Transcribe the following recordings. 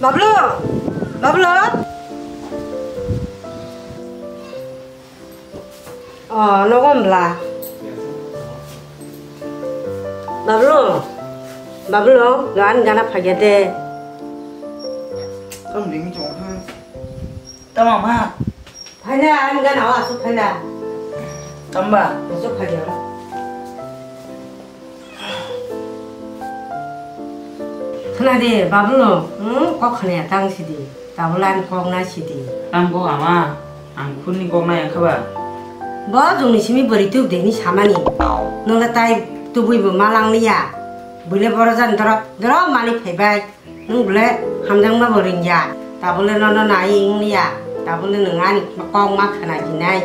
Bablu, Bablu. Nó có một là Bablu, lo ăn gana phải vậy Tâm lính chỗ thôi. Tâm mà ma. phải là ăn gana à, số phải là Tâm bà. số phải vậy đó. Thế này đi, Bablu, có khả năng tăng gì đi, tao làm con na gì đi. Tâm có à ma. Anh khuyên đi con này không bà. Bố dùng này xem bơi tiêu để ní samani, nó là tay tu bơi bơi malang này à, bơi lên bờ ra đó mani phải bay, nó bơi ham đang mà bơi ra, ta bơi nó nãy này à, ta bơi nó ngay mà con mà khả năng gì này,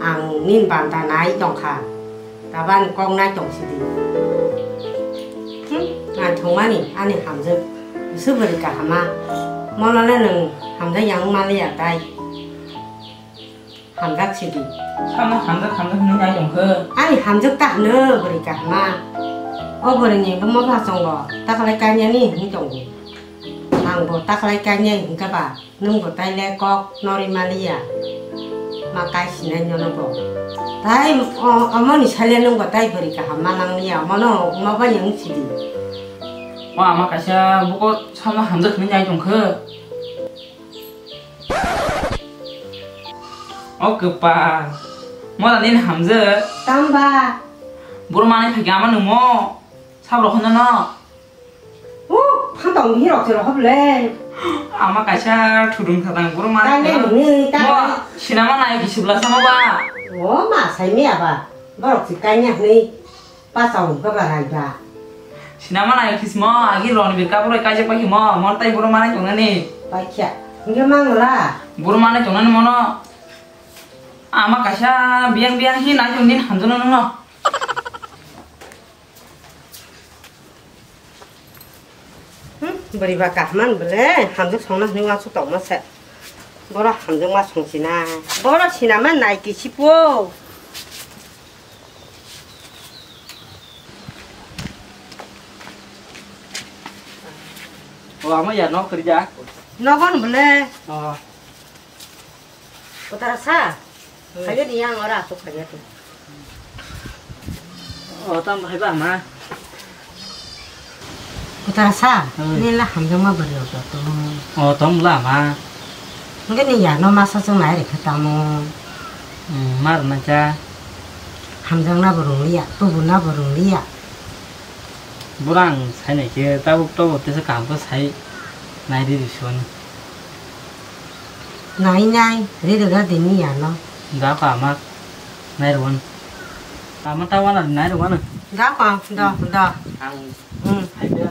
ang nín bàn ta nãy trong khả, ta ban con nãy trong gì đi, anh thùng mani, anh này ham dữ, sức bơi cả ham mà, mà nó lên ham dữ yang mani à tay. Hamzak sih di. Hamzak ini nyai dong ke. Ani hamzak tak ne beri kahma. Oh berinya bemo pasang go. Tak lekanya nih ni dong. Nang bo tak lekanya ni kaba. Nung bo tai lekok nori malia. Makai sini nyono bo. Tai amo ni salian nung bo tai beri kahma nang niya. Mono mau yang sih di. Wah makasih buku sama Hamzak ini nyai dong ke. Oh kepa, mau tadi Hamzah. Tambah. Buru mana pakai aman nemo, sabro kono no. Pantang hirok hirok hable. Ama kasar turun katang buru mana. Tanya ini, tanya. Sinama naik di sebelah sama ba. Oh masa ini apa? Baru sikanya nih, pasang ke baraja. Sinama naik di semua, lagi ron birka buru kaje pakai mau tai buru mana jangan nih. Baik ya, enggak mang lah. Buru mana jangan nih mono. Ama kasar biang-biang hin aja undin Hamzah no. Beri bakah man boleh, Hamzah songna ni masuk tak masuk. Bora Hamzah masuk sini, bora sini man naik kisipu. Oh ama ya no kerja. No kan boleh. Oh. Kota rasa, aja ni yang orang tu aja tu. Oh tam hai ba ma. Kota rasa, ni lah Hamzah mah beri tu. Oh tam lah ma. Mungkin ni ya no masa sengai ketemu. Mar macam. Hamzah na berung liat, tu buna berung liat. Burang saya ni ke tahu tu kampus saya naik di sana. Nai, ini dekat ini ya no. Dah kamak naik ruan. Kamak tahu mana naik ruan? Dah dah. Hai dia.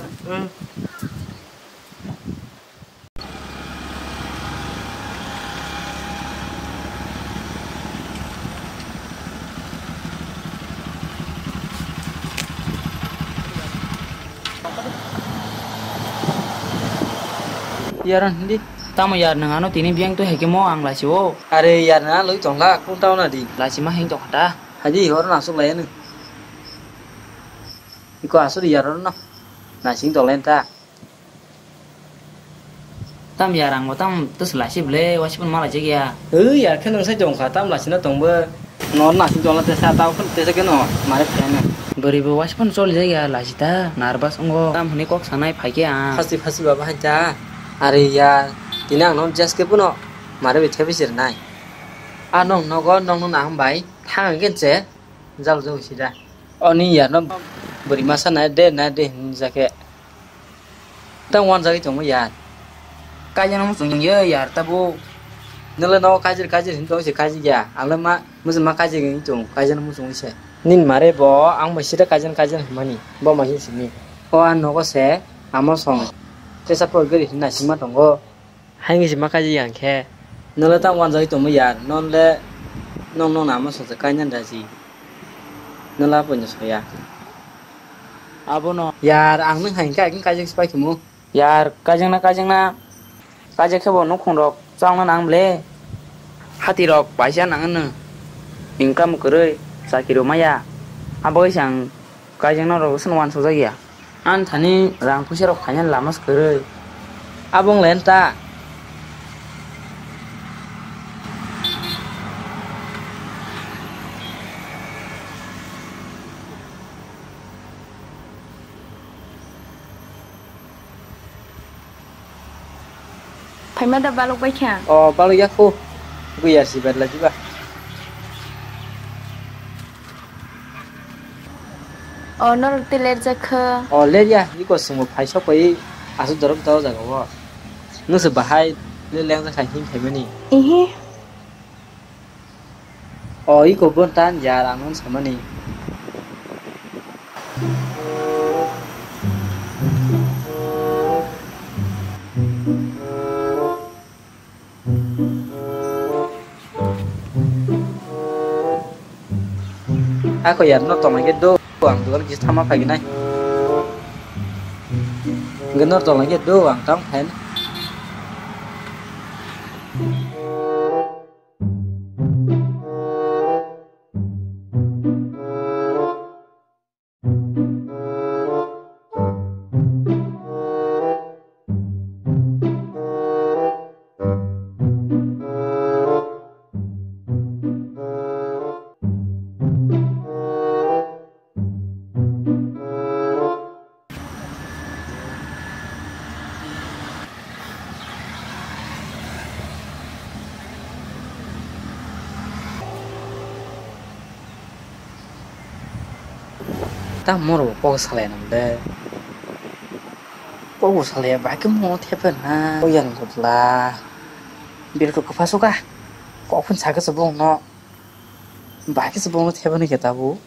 Yaran di. Tama yar nang ano tini biang tu heke mo ang lasi wo. Are yar na lối chọn la cũng tao na di. Lasi mah heng chok ta. Haji hor na sok len. Iko asu di yar no. Na sing to len ta. Tam yarang mo tam terus lasi ble wasi pun malah ya. Yar kan nang sai chọn khá tam la sin na tong be. Nó na sing chọn la te sa tao kan te sa ke no. Mare phene. Beri be wasi pun sol ya lasi ta. Narbas ongo. Tam hini kok sanai phai ke a. Pasti baba haja. Are yar tinang non just ke puno. Mare be thebi sir nai. A nong no go nong no na hang bai. Thang gen che. Jal jo si da. Oni yar no beri masa na de ja ke. Tang wan ja ke chong yar. Kaya nang sung ye yar tabu. Nela no kajir hin tong se kajir ya. Alama musu ma kajir gen chong kajir mu sung se. Nin mare bo ang ma sida kajir mani. Bo ma hin sini. O an no go se amo song. Tesa por gari na sima tongo. Hai ngi sima kajir yang ke. Nela tang wan ja ke chong yar. Non le nong na ma so se kanyan da ji. Nela po nya so ya. Abo no. Yar ang nang hain ka kajir spai kimu. Yar kajang na kajak ke bo nokong rok chang na nang ble. Hati rok paisa nang ne. Ingkam kerei sakiro maya. Abo sang kajang na rok senwan so ya. An thani rang pusi rok kanyan lamas kerei. abang lenta phải mất đập ba lúc bay chả oh balu ya ku gue ya sih bad juga nó tê lên ra khơ lên ya 이거 semua pai shop ấy asu dorong tao jaga wa nu se bahai le leng ra khai him thai mani ý 이거 bon tan ya lang non samani aku ya no tong lagi do ang tu kan kita sama pagi nai genor tong lagi do ang tong hen ta mua đồ bao sale nằm đây bao sale vài cái mua thép hơn ha bao giờ một là biết có phát số cả có phân xài cái số bông nó vài cái số bông nó thép hơn cái ta bố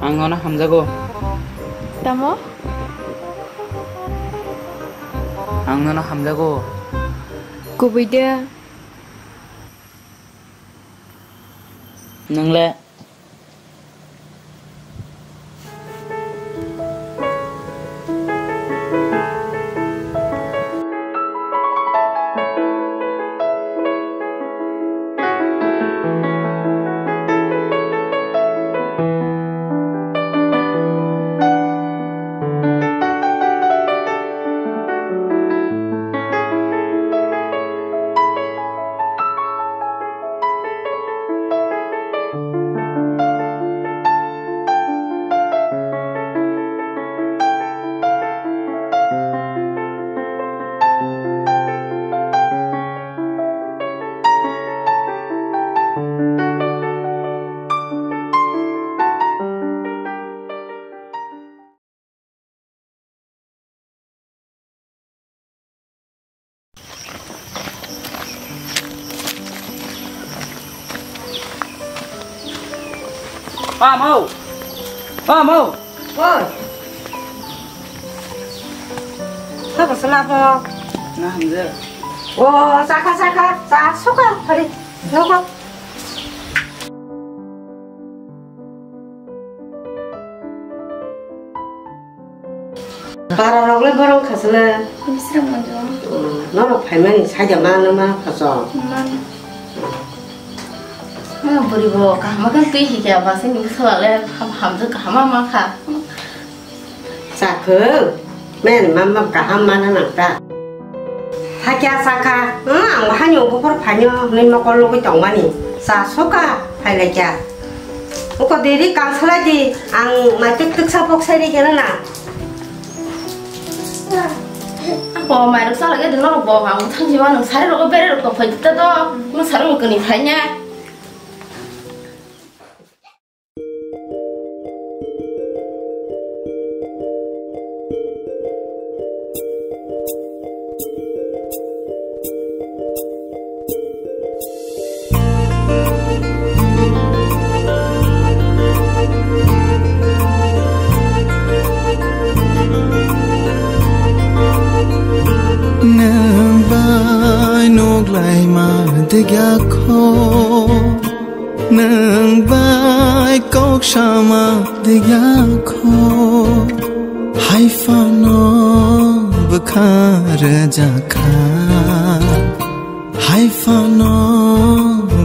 ang ngona hamzago tamo ang ngona hamzago cô bây giờ nâng lệ mau ôi sao có slap không na hamza 오 싸카 싸 속아 그래 놓고 바라라고 버럭 가서는 싫은 먼저 너로 팔면 사자만 너만 가서 버리고 가마가 뛰시게 와서 미소를 함주 가마마 가 사그 맨 맘맘 가함만 하나다 하기야 사카 응 한이 오고 바로 반여 내 먹걸로 그 정만이 사 속아 팔래자 오고 내리 깡살라지 안 마뜩 뜩사복 살이 되나 bỏ mày được sao lại cái đứa nó bỏ vào thằng gì mà nó sai rồi có bé rồi có phải tao đó nó sai rồi cần đi phải nha Gya kho nang bai kok shama de gya kho hai fa no bukhar ja kha hai fa no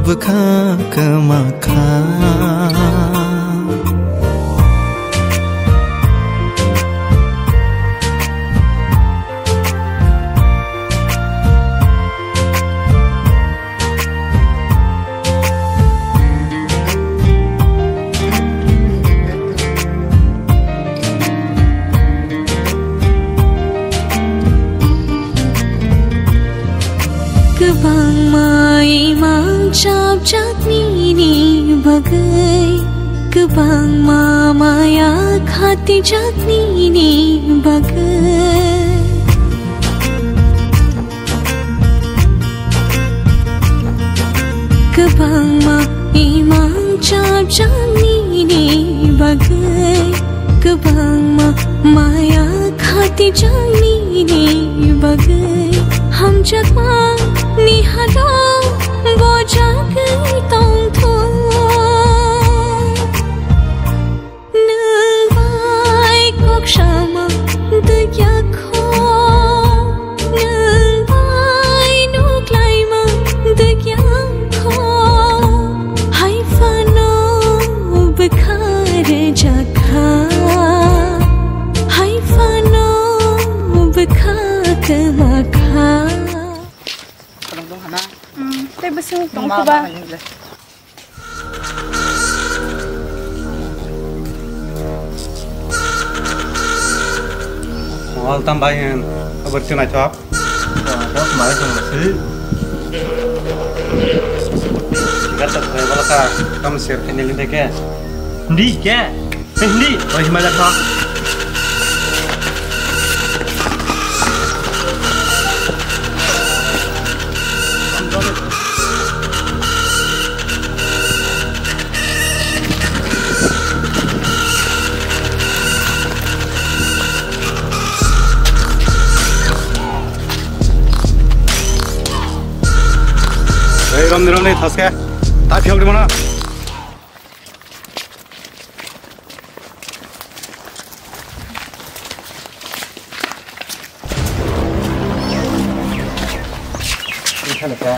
bukhar kama kha Bang mai mang chap chak ni bagai Kebang ma maya khati chak ni bagai Kebang ma imang chap chak ni bagai Kebang ma maya khati chak ni bagai Ham chak mang ni halo bo jagai tong tho nang bai kok shama de ya kho nang bai nuk lai ma de ya kho hai fa no bukhar ja kha hai fa no bukhar kama kha Tay basi mo tong ko ba? All tambahin kabar cina chop. Chop mari sama si. Gata saya balaka kamu share ini linde ke? Hindi ke? Hindi. Oh himala chop. 이런데 다섯 개 다 비워버리구나. 괜찮을까?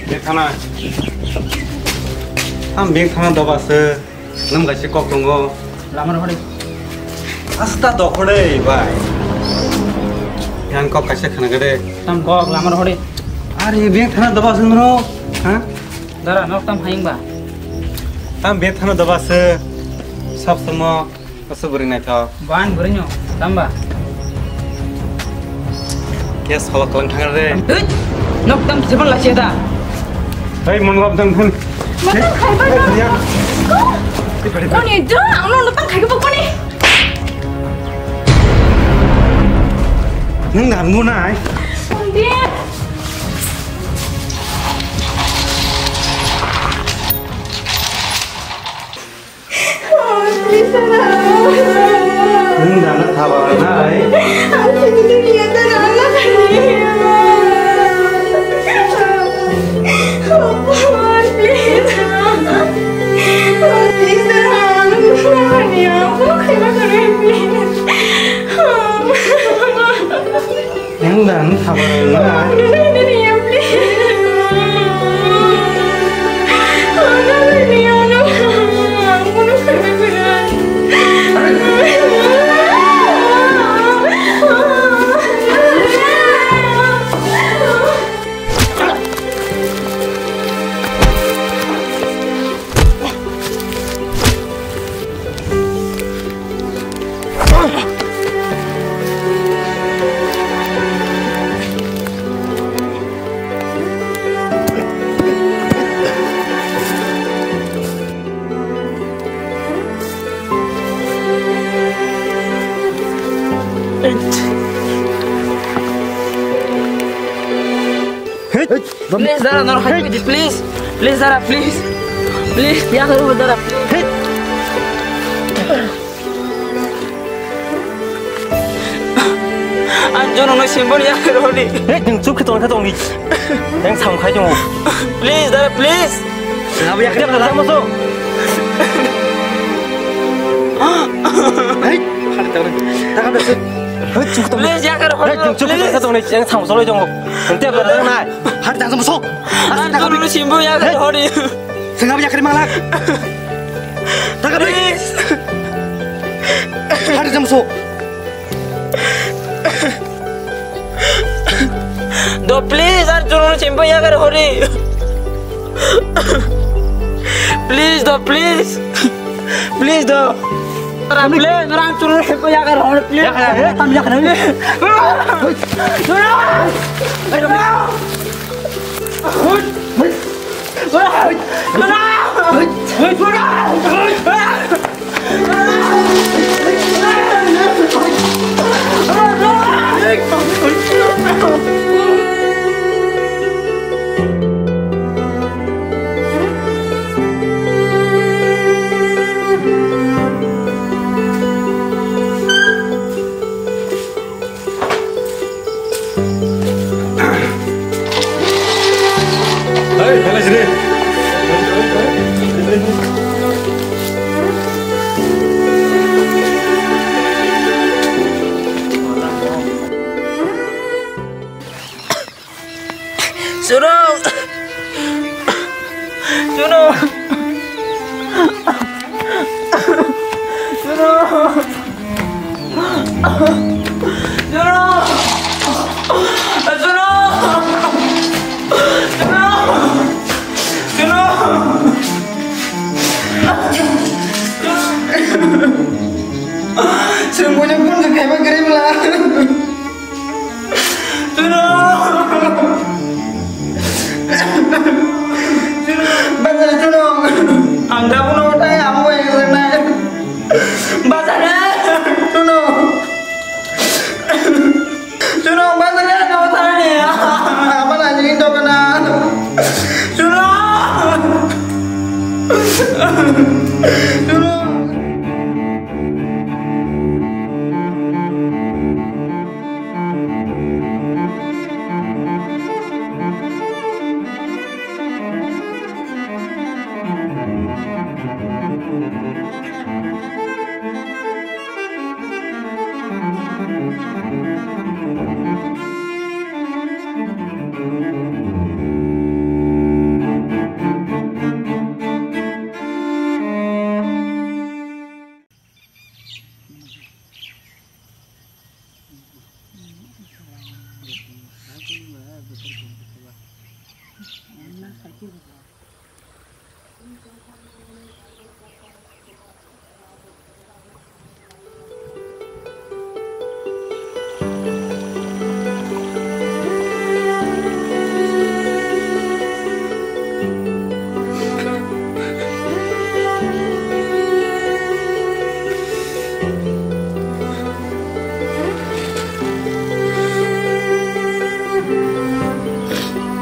맹탕아 한 맹탕아 더 봤어. 넘같이 꼭 동거 라면 허리 아스타 더 허래 바이 yang kok kasih kena gede tam kok lamar hori ari beng thana daba sunro ha dara nok tam haing ba tam beng thana daba se sab samo kaso buri na tha ban burinyo tam ba kes holo klang thang re nok tam jebal la cheda hey mongob dang thun Mata khai ba na ko ni do ang no tam khai ba ko ni nang nan mu na ai đi nang nan na tha ba na ai nang nan tha ba na ai Please Dara, nor happy please. Please Dara, please. Please, ya karo Dara. Anjo nong simbol ya karo ni. Đừng giúp cái tôi đi. Đang xong khai cho một. Please Dara, please. Sao bây giờ cái là sao số? Hey, hai tao này. Ta không được sự. Please ya karo. Đừng giúp cái tôi này đang xong số đây cho một. Đừng tiếp vào đây này. Hai tao sao số? Anjo nong simbol ya karo ni. Sao bây giờ cái mang lại? Ta không được. Hai tao số. Do please Anjo nong simbol ya karo ni. Please do please. Please do. Please, orang turun siapa ya kan? Please. Ya kan? Tam ya kan? Hei, sini. Suruh. Suruh. Suruh. Suruh. Semuanya pun kayak kirim lah. Baca dong. Anda pun udah kamu yang sana. Baca deh. Suno baca deh kamu tadi. Apa lagi itu kena? Suno.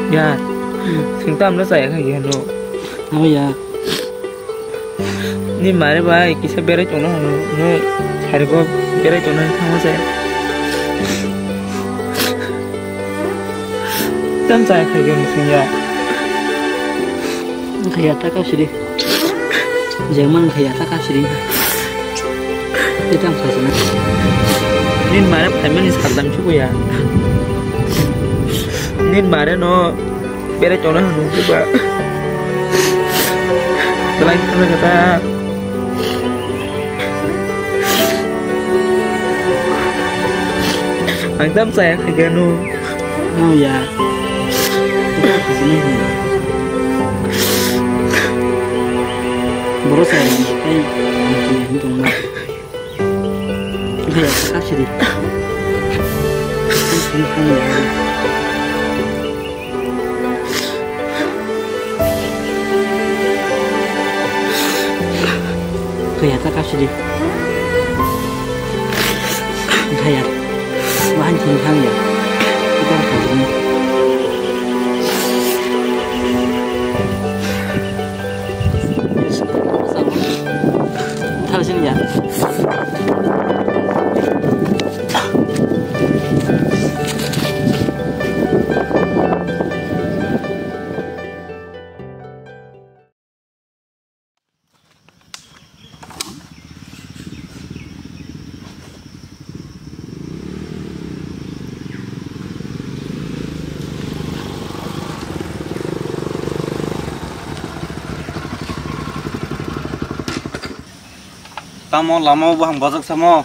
Ya, singtam nó saya kayak gitu. Oh ya. Ni mare ba kisah beres ono no hari ko beres ono sama saya. Tam saya kayak gitu ya. Kayak tak kasih deh. Zaman kayak tak kasih deh. Kita kasih nak. Ni mare payment is khatam chuku ya. Ni mare no beres ono no coba. Selain itu kata Angtam saya ke Ganu. Oh ya. Kita ke sini. Baru saya kayak gitu mah. Kayak kasih deh. Kayak tak kasih deh. Kayak Tuhan cinta ya. Kita harus ini. Tahu sini ya. Tamo lama bahang bajak samo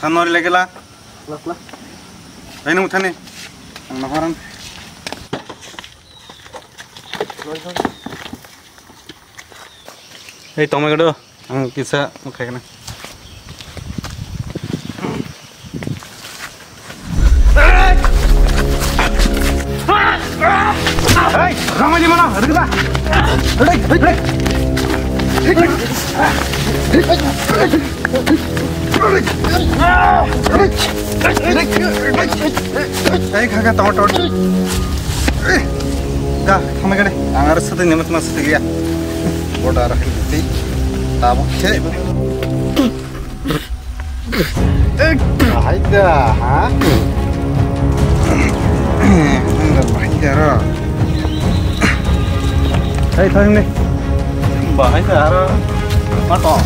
thanori legela Lah. ini uthane ang nafaran ei tome gado ang kisa mukhai kana hey ramai di mana ada kita Hey, kakak tahu. Dah, kamu gini. Anggar satu nyemet mas satu ya. Bodoh arah ini. Tahu, cek. Bahaya, ha? Enggak bahaya. Hey, tahu ini. Bahaya. Apa?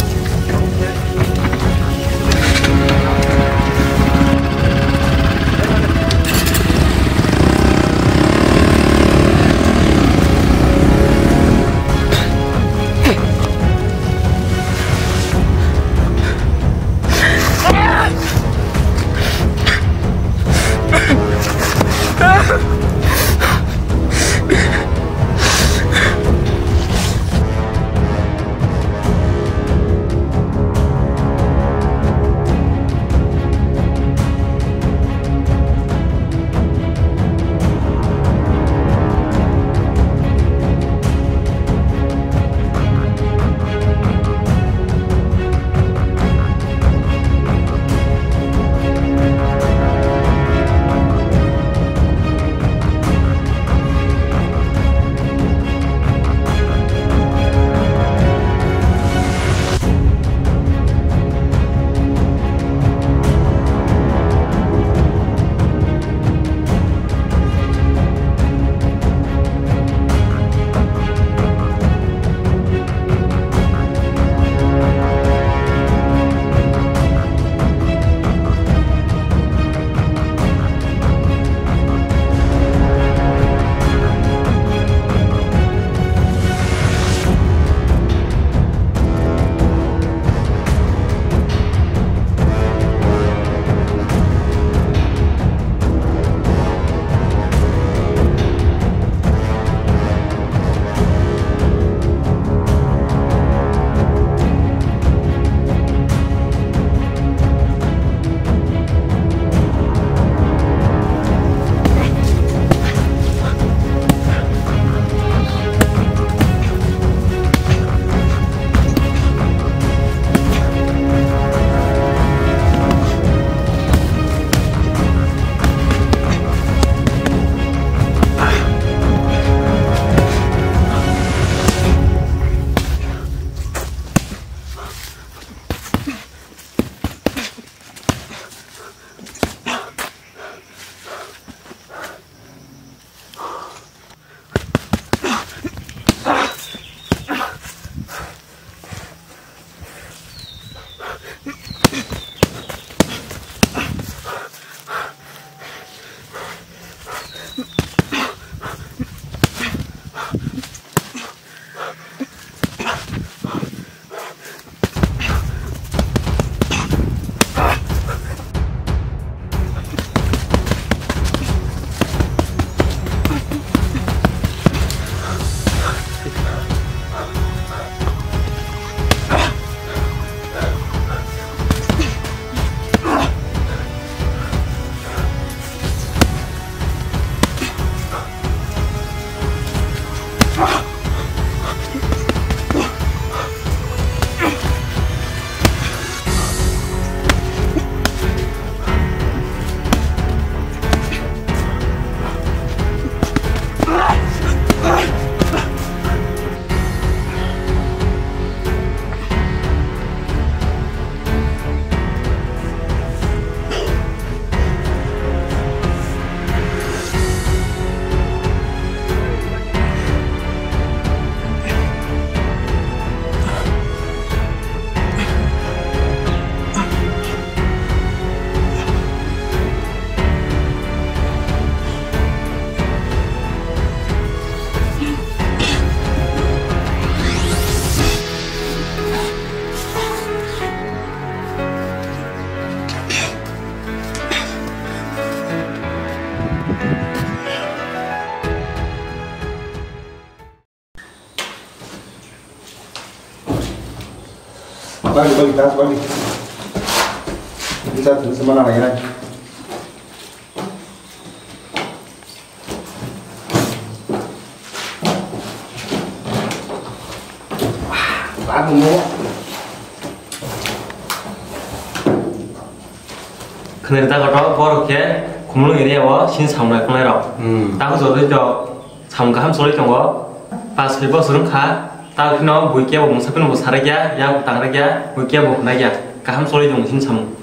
Bagi tas bagi. Kita terus mana lagi nih? Aku mau. 그날 다가로 버럭게 곰롱 이래와 신상을 꺼내라. 딱 저도 저 잠가 함 소리 정거. 바스 버스는 가. 딱 그너 보이게 뭐 사건 뭐 살아게 야 땅라게 보이게 뭐 나게 가함 소리 정 신참.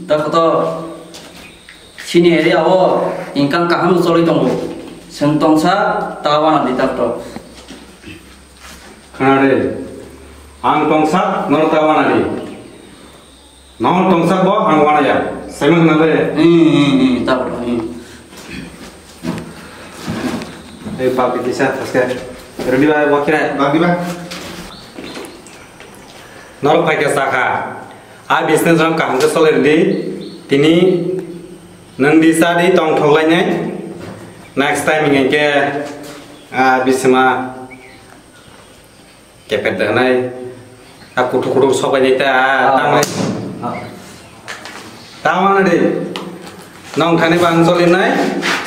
딱또 신이 이래와 인간 가함 소리 정거. 생동사 따와나 디딱또. 그날에 앙동사 너로 따와나리. Nong tongsak bo angwana ya. Saya mengenal tak perlu. Pak bisa terus ready ba wakira bagi ba. Nol pakai saka. A business ram kaham ke solar di tini nang bisa di tong tholainya. Next time ingin ke bisma kepet danai aku tuh sobat kita tamai Taman ada, nong thane bang solin nai,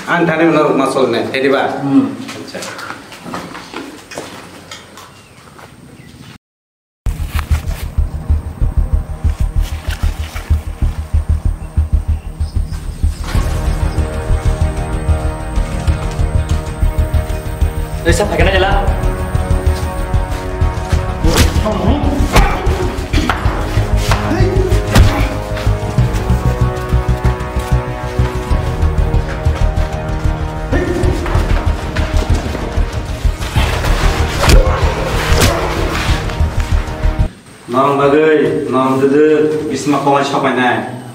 an thane menurut masol nai, jadi ba. Bisa pakai aja lah. Nong bagai, nong dede bisma kawan siapa nai?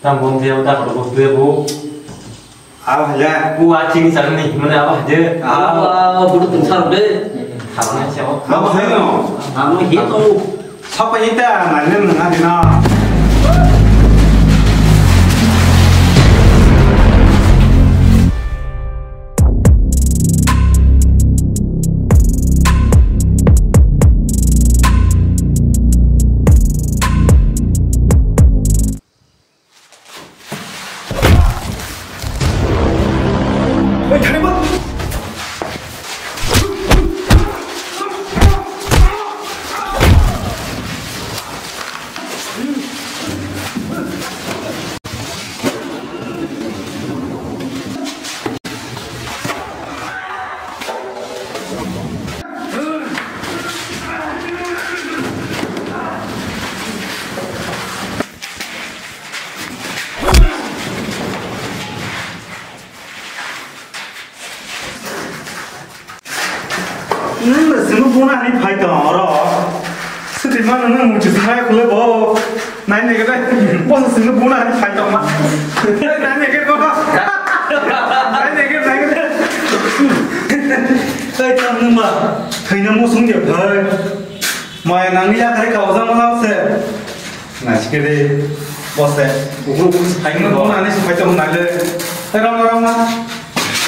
Tam bom dia udah kalau bos dia bu. Ah ya, Bu acing sana nih, mana apa aja? Budu tungsar deh. Sama siapa? apa hai no? Kamu hitung. Siapa kita? Nanya nengah dina. Semua pun ada di pihak orang. Setiap mana nung muncul semua yang boleh bawa. Nanya kita, bos semua pun ada di pihak orang. Nanya kita, nanya kita. Saya tak nama, saya nama musuh dia. Mai nangnya kari kau sama lah se. Nah sekali bos se. Ukur saya pun ada di pihak orang nale. Orang mah.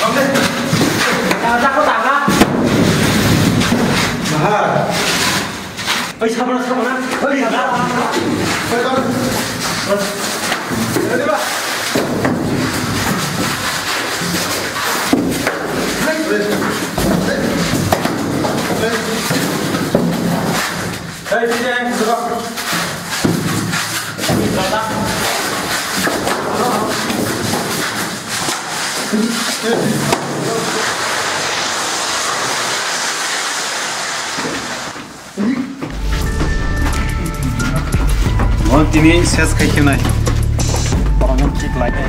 Oke. Takut tak? Mahal. Sabar. Sabar. Ready ba? Hey, Jeng, sudah. Ini saya sekali naik. Orangnya cik lagi.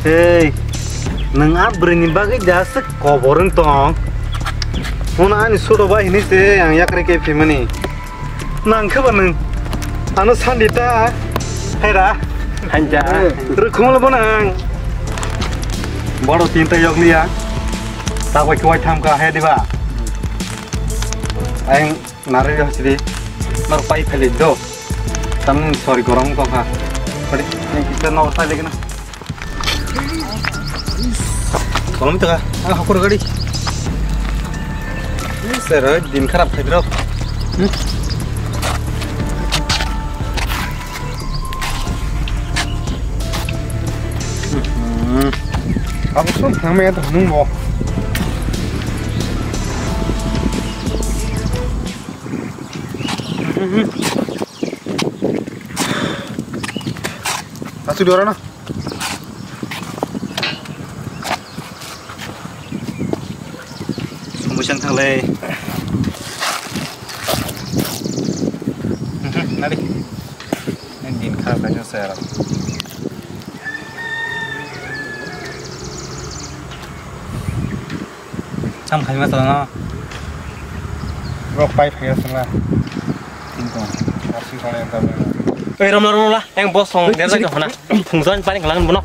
Hey, nengah berini bagai jasa koboran tong. Mana ani sudah bah ini se yang yak reke pemani. nang khabar nung anu sandita hera hanja rokhom labo nang boro tinta yok liya ta koi koi tham ka he diba ang nare hasidi mar pai pheli do tam sorry gorong ko ha padi kita no sai legna kolom ta hakur gadi sir din kharap khai bro aku sun namanya tuh nunggu Asu di orang na Musang thanglay nari din kharap aja saya chăm khai mà tao nó rock pipe hay là tin con bác sĩ con em tao ê rom la em boss song đến ra cái hồn à thùng dân phải cái lăng bún nó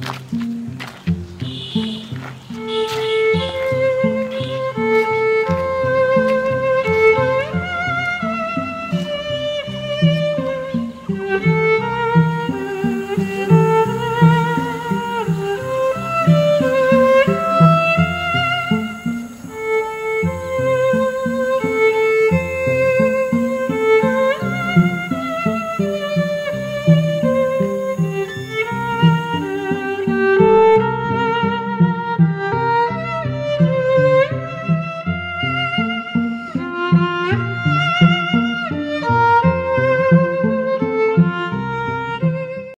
아